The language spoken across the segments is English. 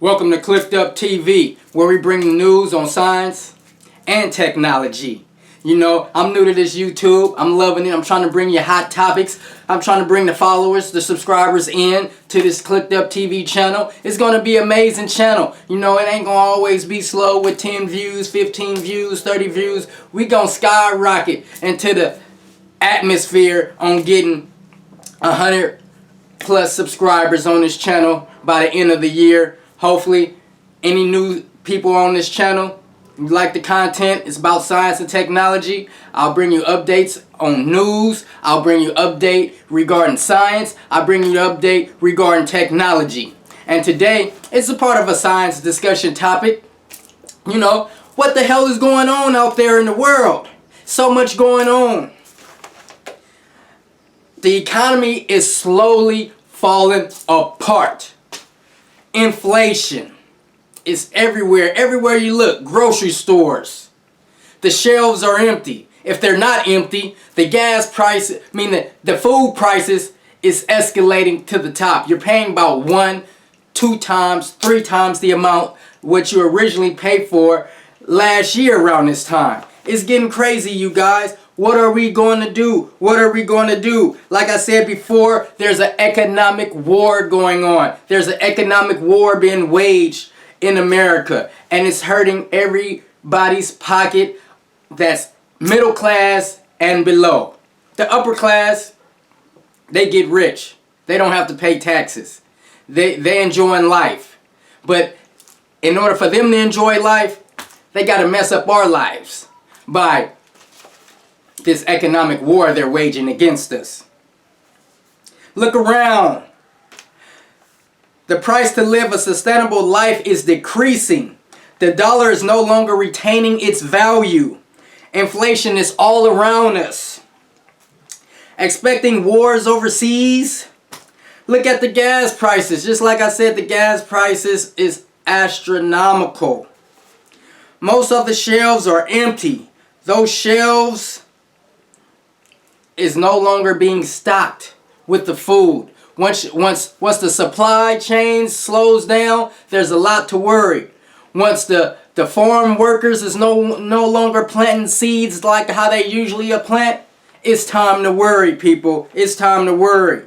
Welcome to Clicked Up TV, where we bring the news on science and technology. You know, I'm new to this YouTube. I'm loving it. I'm trying to bring you hot topics. I'm trying to bring the followers, the subscribers in to this Clicked Up TV channel. It's going to be an amazing channel. You know, it ain't going to always be slow with 10 views, 15 views, 30 views. We going to skyrocket into the atmosphere on getting 100 plus subscribers on this channel by the end of the year. Hopefully, any new people on this channel, you like the content, it's about science and technology. I'll bring you updates on news. I'll bring you update regarding science. I'll bring you an update regarding technology. And today, it's a part of a science discussion topic. You know, what the hell is going on out there in the world? So much going on. The economy is slowly falling apart. Inflation is everywhere. Everywhere you look, grocery stores, the shelves are empty. If they're not empty, the gas price, the food prices is escalating to the top. You're paying about 1, 2 times, 3 times the amount what you originally paid for last year around this time. It's getting crazy, you guys. What are we going to do? What are we going to do? Like I said before, there's an economic war going on. There's an economic war being waged in America. And it's hurting everybody's pocket that's middle class and below. The upper class, they get rich. They don't have to pay taxes. They enjoying life. But in order for them to enjoy life, they got to mess up our lives by this economic war they're waging against us. Look around. The price to live a sustainable life is decreasing. The dollar is no longer retaining its value. Inflation is all around us. Expecting wars overseas. Look at the gas prices. Just like I said, the gas prices is astronomical. Most of the shelves are empty. Those shelves is no longer being stocked with the food. Once the supply chain slows down, there's a lot to worry. Once the farm workers is no longer planting seeds like how they usually plant, it's time to worry, people. It's time to worry.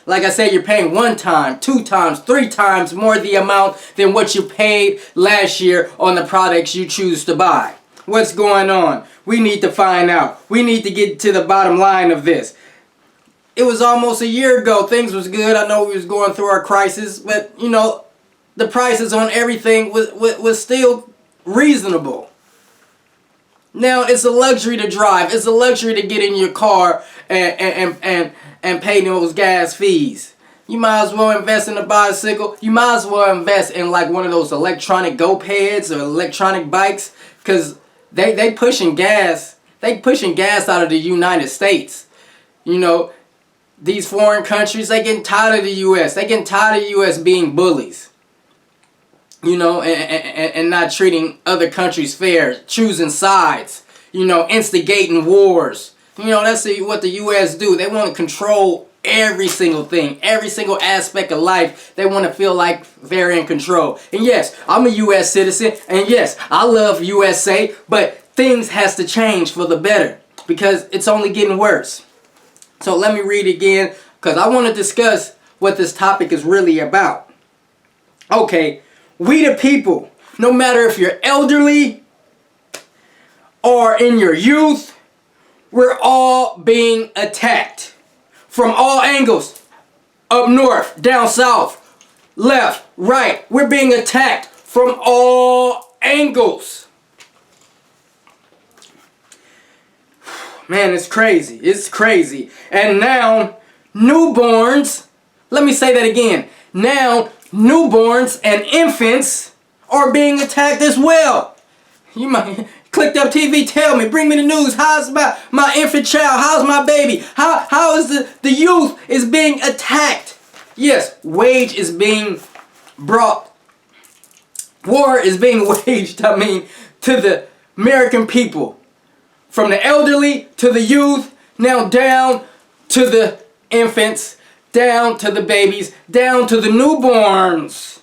Like I said, you're paying 1 time, 2 times, 3 times more the amount than what you paid last year on the products you choose to buy. What's going on? We need to find out. We need to get to the bottom line of this. It was almost a year ago. Things was good. I know we was going through our crisis, but you know, the prices on everything was still reasonable. Now it's a luxury to drive. It's a luxury to get in your car and pay those gas fees. You might as well invest in a bicycle. You might as well invest in like one of those electronic go-pads or electronic bikes, because they pushing gas. They pushing gas out of the United States. You know, these foreign countries, they getting tired of the U.S. They getting tired of the U.S. being bullies. You know, and not treating other countries fair, choosing sides. You know, instigating wars. You know, that's what the U.S. do. They want to control every single thing, every single aspect of life. They want to feel like they're in control. And yes, I'm a U.S. citizen, and yes, I love USA, but things has to change for the better because it's only getting worse. So let me read again, because I want to discuss what this topic is really about. Okay, we the people, no matter if you're elderly or in your youth, we're all being attacked. From all angles, up north, down south, left, right, we're being attacked from all angles. Man, it's crazy. It's crazy. And now, newborns, let me say that again. Now, newborns and infants are being attacked as well. You might... Clicked Up TV, tell me, bring me the news. How's my infant child? How's my baby? How is the youth is being attacked? Yes, wage is being brought. War is being waged, to the American people. From the elderly to the youth, now down to the infants, down to the babies, down to the newborns.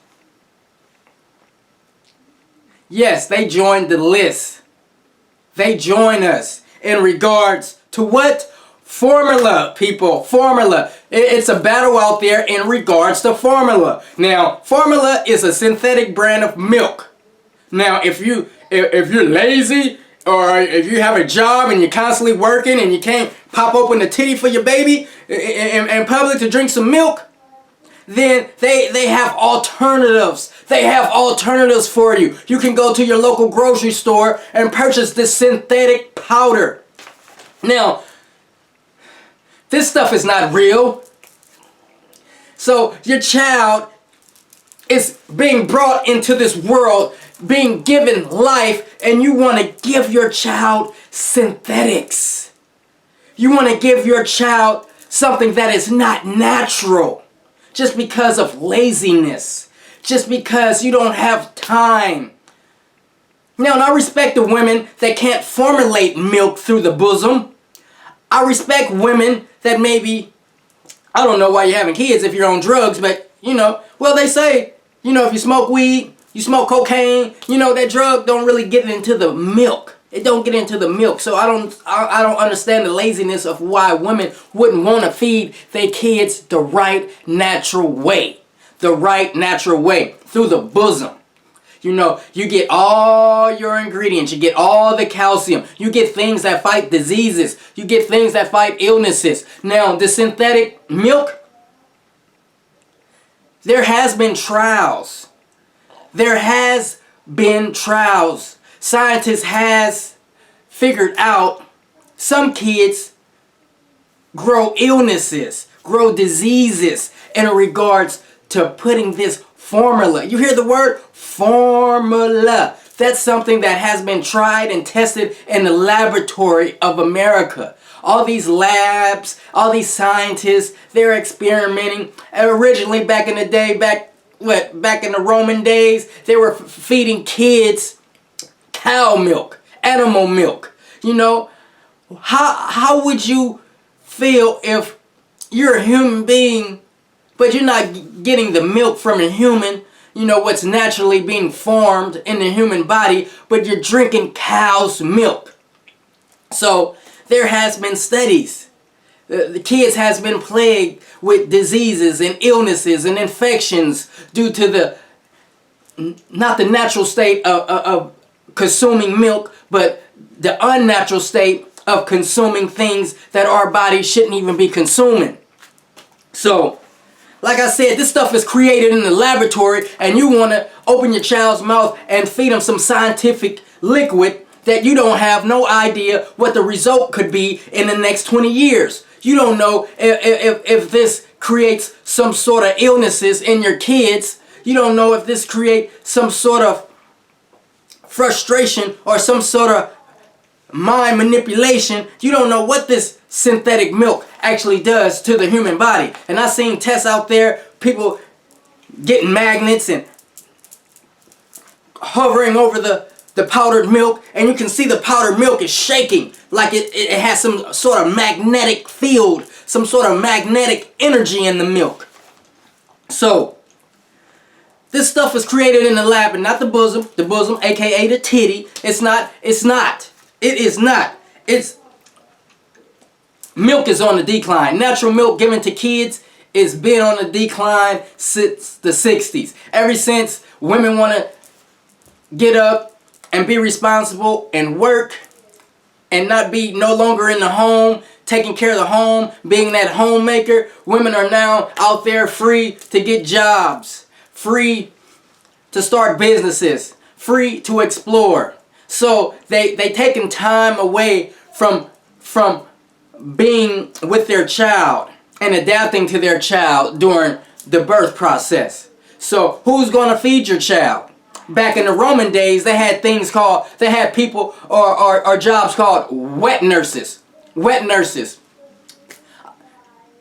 Yes, they joined the list. They join us in regards to what? Formula, people. Formula. It's a battle out there in regards to formula. Now, formula is a synthetic brand of milk. Now, if you're lazy, or if you have a job and you're constantly working and you can't pop open the titty for your baby in public to drink some milk, then they have alternatives. They have alternatives for you. You can go to your local grocery store and purchase this synthetic powder. Now, this stuff is not real. So your child is being brought into this world, being given life, and you want to give your child synthetics. You want to give your child something that is not natural. Just because of laziness. Just because you don't have time. Now, and I respect the women that can't formulate milk through the bosom. I respect women that maybe, I don't know why you're having kids if you're on drugs, but, well, they say, if you smoke weed, you smoke cocaine, that drug don't really get into the milk. It don't get into the milk. So I don't understand the laziness of why women wouldn't want to feed their kids the right natural way. The right natural way. Through the bosom. You get all your ingredients. You get all the calcium. You get things that fight diseases. You get things that fight illnesses. Now, the synthetic milk, there has been trials. There has been trials. Scientists has figured out some kids grow illnesses, grow diseases in regards to putting this formula. You hear the word? Formula. That's something that has been tried and tested in the laboratory of America. All these labs, all these scientists, they're experimenting. Originally back in the day, back in the Roman days, they were feeding kids cow milk, animal milk. How would you feel if you're a human being, but you're not getting the milk from a human, what's naturally being formed in the human body, but you're drinking cow's milk? So there has been studies. The kids has been plagued with diseases and illnesses and infections due to not the natural state of consuming milk, but the unnatural state of consuming things that our body shouldn't even be consuming. So, like I said, this stuff is created in the laboratory, and you want to open your child's mouth and feed them some scientific liquid that you don't have no idea what the result could be in the next 20 years. You don't know if this creates some sort of illnesses in your kids. You don't know if this creates some sort of frustration or some sort of mind manipulation. You don't know what this synthetic milk actually does to the human body. And I've seen tests out there, people getting magnets and hovering over the powdered milk, and you can see the powdered milk is shaking like it has some sort of magnetic field, some sort of magnetic energy in the milk. So this stuff is created in the lab and not the bosom, aka the titty. It's not. Milk is on the decline. Natural milk given to kids is been on the decline since the 60s. Ever since women want to get up and be responsible and work and not be no longer in the home, taking care of the home, being that homemaker, women are now out there free to get jobs, free to start businesses, free to explore. So they taking time away from being with their child and adapting to their child during the birth process. So who's going to feed your child? Back in the Roman days, they had people or jobs called wet nurses. Wet nurses.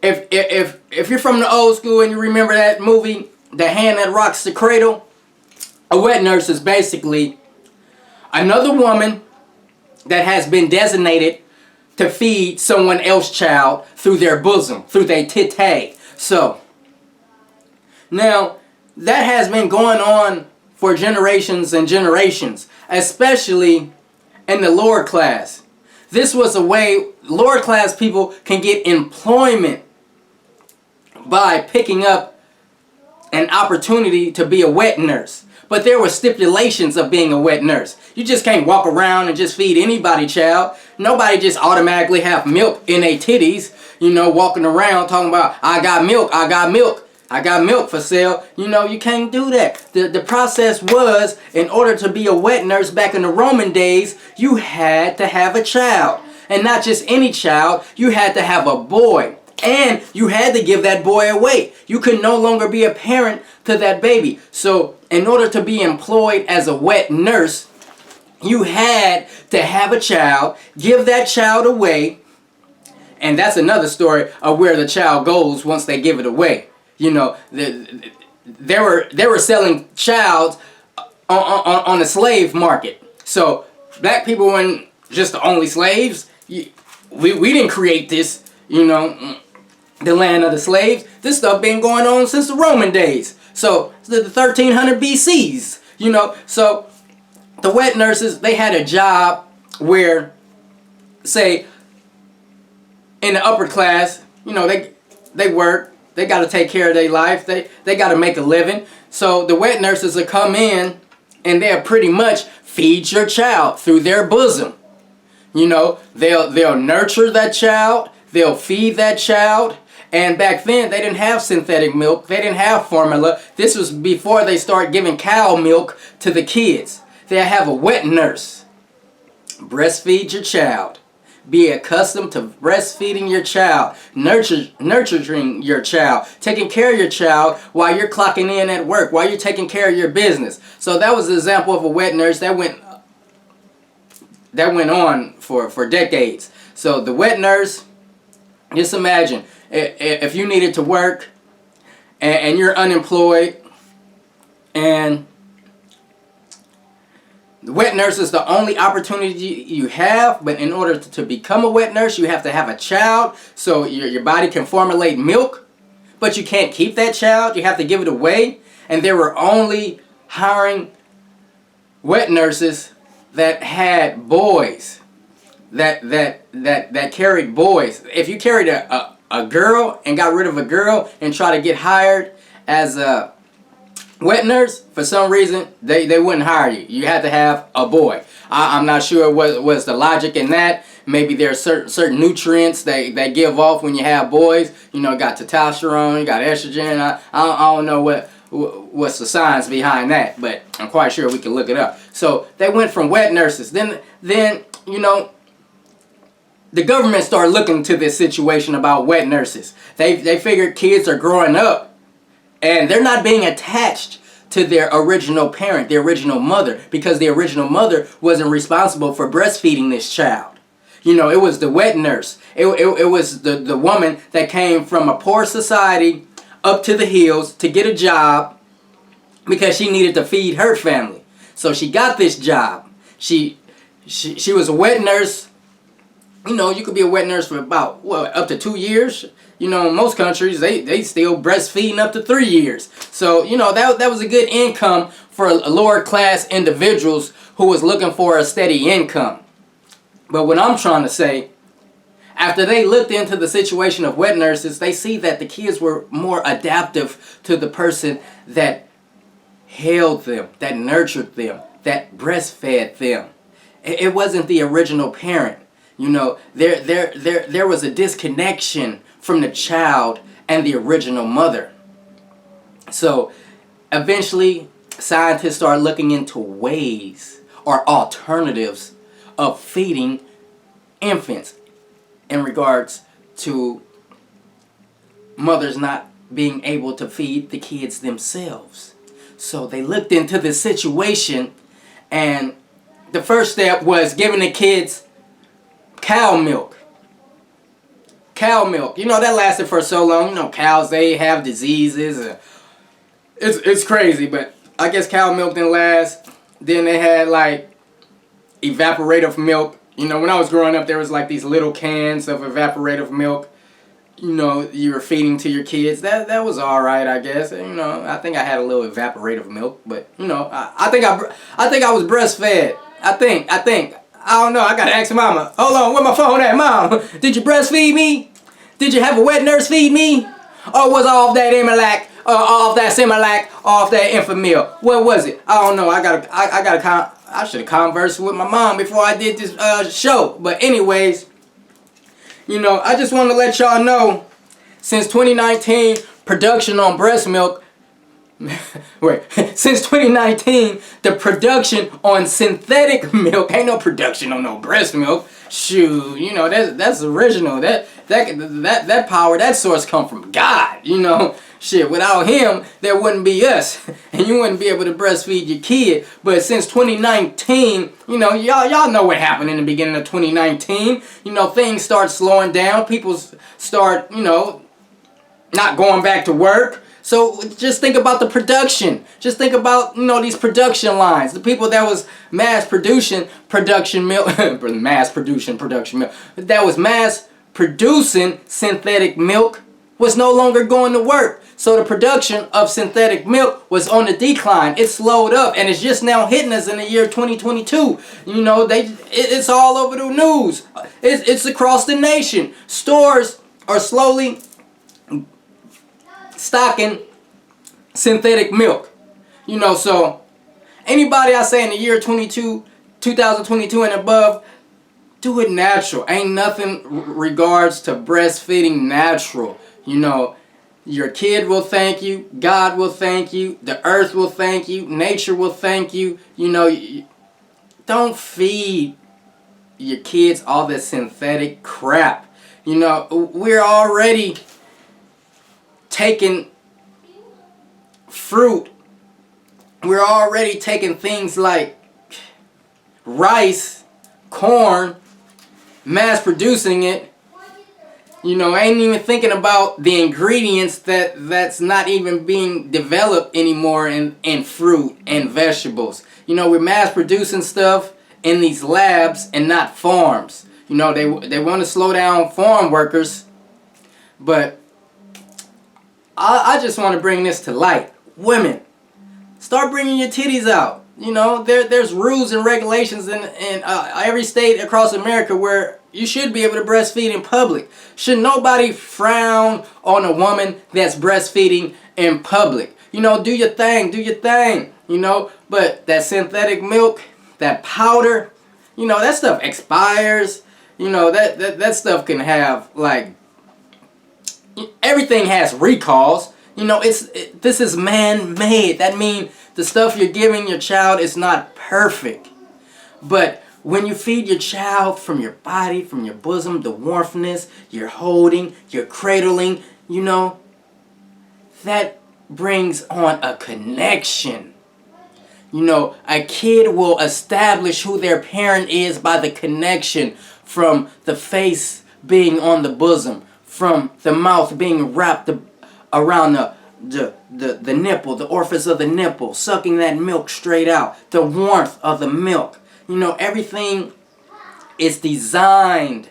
If you're from the old school and you remember that movie, The Hand That Rocks the Cradle, a wet nurse is basically another woman that has been designated to feed someone else's child through their bosom, through their titty. So, now, that has been going on for generations and generations, especially in the lower class. This was a way lower class people can get employment by picking up an opportunity to be a wet nurse. But there were stipulations of being a wet nurse. You just can't walk around and just feed anybody, child. Nobody just automatically have milk in their titties, walking around talking about, I got milk, I got milk, I got milk for sale. You can't do that. The process was, in order to be a wet nurse back in the Roman days, you had to have a child. And not just any child, you had to have a boy. And you had to give that boy away. You could no longer be a parent to that baby. So in order to be employed as a wet nurse, you had to have a child, give that child away. And that's another story of where the child goes once they give it away. They were selling child on the slave market. So black people weren't just the only slaves. We didn't create this, the land of the slaves. This stuff been going on since the Roman days. So the 1300 BCs, So the wet nurses, they had a job where, say, in the upper class, they work, they got to take care of their life, they got to make a living. So the wet nurses will come in and they'll pretty much feed your child through their bosom. They'll nurture that child, they'll feed that child. And back then, they didn't have synthetic milk. They didn't have formula. This was before they started giving cow milk to the kids. They'll have a wet nurse. Breastfeed your child. Be accustomed to breastfeeding your child. Nurturing your child. Taking care of your child while you're clocking in at work. While you're taking care of your business. So that was an example of a wet nurse that went on for decades. So the wet nurse, just imagine, if you needed to work and you're unemployed, and the wet nurse is the only opportunity you have, but in order to become a wet nurse, you have to have a child so your body can formulate milk, but you can't keep that child. You have to give it away. And they were only hiring wet nurses that had boys, that carried boys. If you carried a girl and got rid of a girl and try to get hired as a wet nurse, for some reason they wouldn't hire you. You had to have a boy. I'm not sure what was the logic in that. Maybe there are certain nutrients they give off when you have boys. You got testosterone, you got estrogen. I don't know what's the science behind that, but I'm quite sure we can look it up. So they went from wet nurses. Then the government started looking to this situation about wet nurses. They figured kids are growing up and they're not being attached to their original parent, the original mother, because the original mother wasn't responsible for breastfeeding this child. It was the wet nurse. It was the woman that came from a poor society up to the hills to get a job because she needed to feed her family. So she got this job. She was a wet nurse. You could be a wet nurse for about, up to 2 years. In most countries, they still breastfeeding up to 3 years. So, that was a good income for lower class individuals who was looking for a steady income. But what I'm trying to say, after they looked into the situation of wet nurses, they see that the kids were more adaptive to the person that held them, that nurtured them, that breastfed them. It wasn't the original parent. There was a disconnection from the child and the original mother. So eventually scientists started looking into ways or alternatives of feeding infants in regards to mothers not being able to feed the kids themselves. So they looked into the situation, and the first step was giving the kids cow milk. Cow milk. That lasted for so long. Cows, they have diseases. It's crazy, but I guess cow milk didn't last. Then they had like evaporative milk. When I was growing up, there was like these little cans of evaporative milk. you were feeding to your kids. That was all right, I guess. I think I had a little evaporative milk, but I think I was breastfed. I don't know. I gotta ask mama. Hold on, where my phone at, mom? Did you breastfeed me? Did you have a wet nurse feed me? Or was I off that Similac, off that Infamil? What was it? I don't know. I should have conversed with my mom before I did this show. But anyways, I just want to let y'all know, since 2019, production on breast milk. Since 2019, the production on synthetic milk, ain't no production on no breast milk. Shoot, that's original. That power, that source come from God. Shit, without him, there wouldn't be us, and you wouldn't be able to breastfeed your kid. But since 2019, y'all know what happened in the beginning of 2019. Things start slowing down. People start, not going back to work. So just think about the production. Just think about, these production lines. The people that was mass producing production milk, that was mass producing synthetic milk was no longer going to work. So the production of synthetic milk was on the decline. It slowed up, and it's just now hitting us in the year 2022. It's all over the news. It's across the nation. Stores are slowly stocking synthetic milk. So anybody, I say, in the year 2022 and above, do it natural. Ain't nothing regards to breastfeeding natural. Your kid will thank you. God will thank you. The earth will thank you. Nature will thank you. Don't feed your kids all this synthetic crap. We're already taking fruit. We're already taking things like rice, corn, mass producing it. Ain't even thinking about the ingredients that's not even being developed anymore in fruit and vegetables. We're mass producing stuff in these labs and not farms. They want to slow down farm workers, but I just want to bring this to light. Women, start bringing your titties out. There's rules and regulations in every state across America where you should be able to breastfeed in public. Should nobody frown on a woman that's breastfeeding in public? Do your thing, But that synthetic milk, that powder, that stuff expires. That stuff can have, everything has recalls. This is man-made. That means the stuff you're giving your child is not perfect. But when you feed your child from your body, from your bosom, the warmthness, you're holding, you're cradling, that brings on a connection. A kid will establish who their parent is by the connection from the face being on the bosom, from the mouth being wrapped around the nipple, the orifice of the nipple, sucking that milk straight out, the warmth of the milk. Everything is designed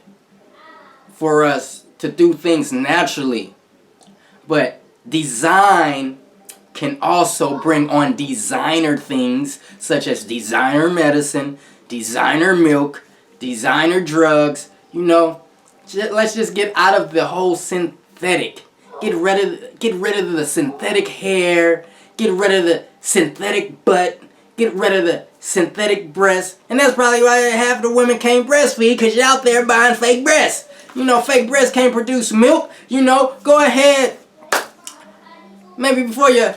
for us to do things naturally. But design can also bring on designer things, such as designer medicine, designer milk, designer drugs. Let's just get out of the whole synthetic. Get rid of the synthetic hair. Get rid of the synthetic butt. Get rid of the synthetic breasts. And that's probably why half the women can't breastfeed, because you're out there buying fake breasts. Fake breasts can't produce milk. Go ahead. Maybe before you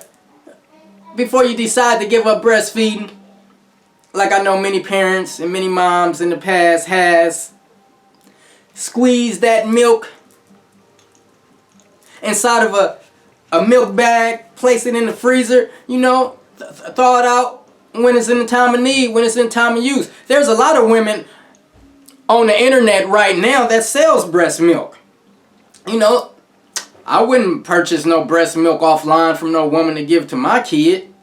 decide to give up breastfeeding, like I know many parents and many moms in the past has, squeeze that milk inside of a milk bag, place it in the freezer, throw it out when it's in the time of need, when it's in time of use. There's a lot of women on the internet right now that sells breast milk. I wouldn't purchase no breast milk offline from no woman to give to my kid.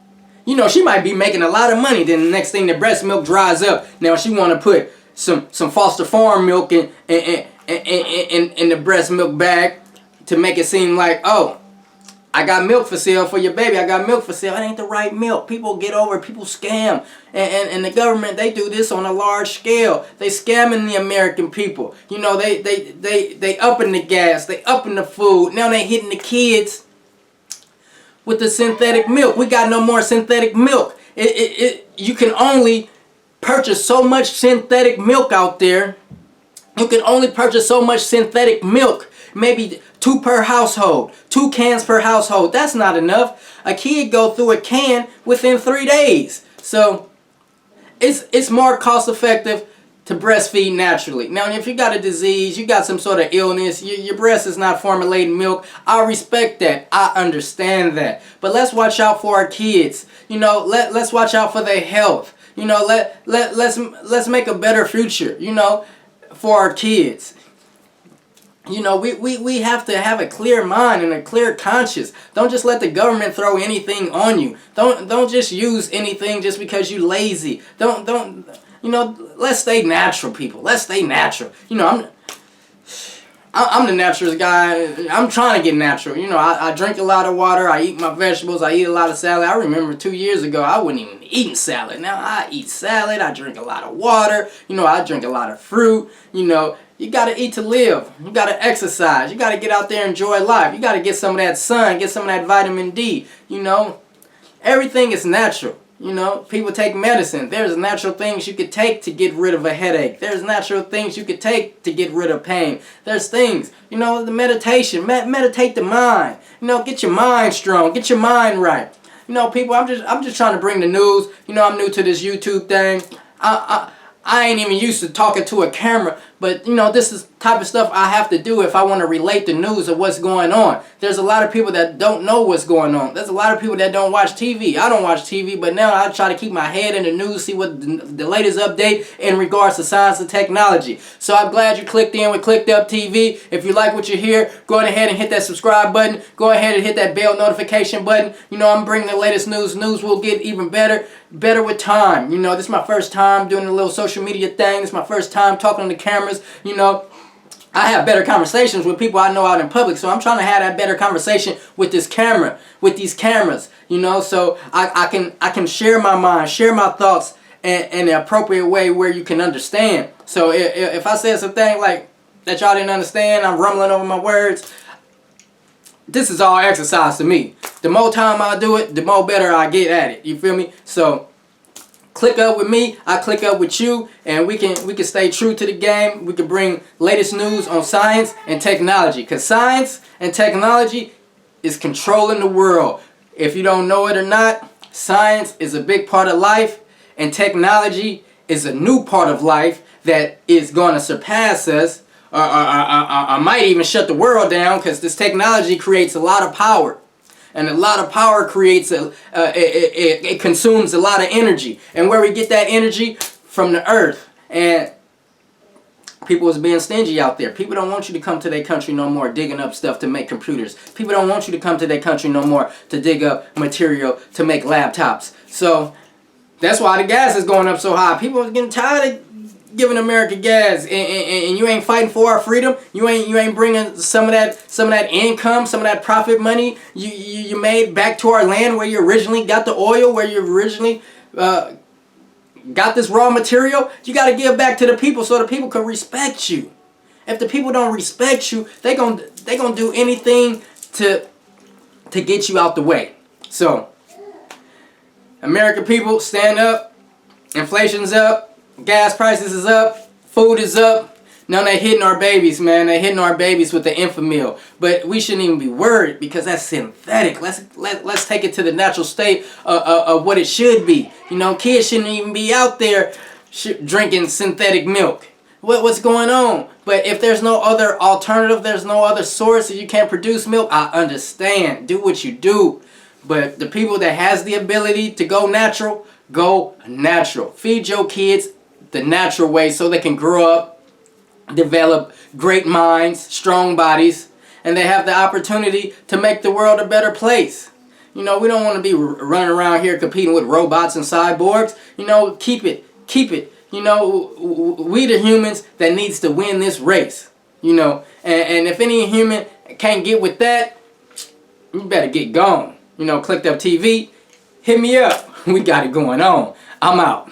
She might be making a lot of money. Then the next thing, the breast milk dries up. Now she want to put some Foster Farm milk in the breast milk bag. to make it seem like, oh, I got milk for sale for your baby. I got milk for sale. It ain't the right milk. People get over it. People scam. And the government, they do this on a large scale. They scamming the American people. You know, they upping the gas. They upping the food. Now they hitting the kids with the synthetic milk. We got no more synthetic milk. You can only purchase so much synthetic milk out there. You can only purchase so much synthetic milk. Maybe 2 per household, 2 cans per household. That's not enough. A kid go through a can within 3 days. So it's more cost effective to breastfeed naturally. Now, if you got a disease, you got some sort of illness, your breast is not formulating milk, I respect that. I understand that. But let's watch out for our kids. You know, let's watch out for their health. You know, let's make a better future, you know, for our kids. You know, we have to have a clear mind and a clear conscience. Don't just let the government throw anything on you. Don't just use anything just because you lazy. Don't you know, let's stay natural, people. Let's stay natural. You know, I'm the naturalist guy. I'm trying to get natural. You know, I drink a lot of water. I eat my vegetables. I eat a lot of salad. I remember 2 years ago, I wasn't even eating salad. Now I eat salad. I drink a lot of water. You know, I drink a lot of fruit. You know, you got to eat to live. You got to exercise. You got to get out there and enjoy life. You got to get some of that sun, get some of that vitamin D. You know, everything is natural. You know, people take medicine. There's natural things you could take to get rid of a headache. There's natural things you could take to get rid of pain. There's things, you know, the meditation. Meditate the mind. You know, get your mind strong. Get your mind right. You know, people, I'm just trying to bring the news. You know, I'm new to this YouTube thing. I ain't even used to talking to a camera, but you know, this is type of stuff I have to do if I want to relate the news of what's going on. There's a lot of people that don't know what's going on. There's a lot of people that don't watch TV. I don't watch TV, but now I try to keep my head in the news, see what the latest update in regards to science and technology. So I'm glad you clicked in with Clicked Up TV. If you like what you hear, go ahead and hit that subscribe button. Go ahead and hit that bell notification button. You know, I'm bringing the latest news. News will get even better with time. You know, this is my first time doing a little social media thing. This is my first time talking on the cameras. You know, I have better conversations with people I know out in public, so I'm trying to have that better conversation with this camera, with these cameras, you know, so I can share my mind, share my thoughts in the appropriate way where you can understand. So if I said something like that y'all didn't understand, I'm rumbling over my words, this is all exercise to me. The more time I do it, the more better I get at it. You feel me? So click up with me, I click up with you, and we can stay true to the game. We can bring latest news on science and technology, because science and technology is controlling the world. If you don't know it or not, science is a big part of life, and technology is a new part of life that is going to surpass us, or might even shut the world down, because this technology creates a lot of power. And a lot of power creates it consumes a lot of energy. And where we get that energy? From the earth. And people is being stingy out there. People don't want you to come to their country no more digging up stuff to make computers. People don't want you to come to their country no more to dig up material to make laptops. So that's why the gas is going up so high. People are getting tired of giving America gas, and you ain't fighting for our freedom. You ain't bringing some of that income, some of that profit money you made back to our land where you originally got the oil, where you originally got this raw material. You got to give back to the people so the people can respect you. If the people don't respect you, they gonna do anything to get you out the way. So, American people, stand up. Inflation's up. Gas prices is up, food is up. Now they're hitting our babies, man. They're hitting our babies with the Enfamil. But we shouldn't even be worried because that's synthetic. Let's take it to the natural state of what it should be. You know, kids shouldn't even be out there drinking synthetic milk. What's going on? But if there's no other alternative, there's no other source, and you can't produce milk, I understand. Do what you do. But the people that has the ability to go natural, go natural. Feed your kids the natural way so they can grow up, develop great minds, strong bodies, and they have the opportunity to make the world a better place. You know, we don't want to be running around here competing with robots and cyborgs. You know, keep it. You know, we the humans that needs to win this race. You know, and if any human can't get with that, you better get gone. You know, Clicked Up TV, hit me up. We got it going on. I'm out.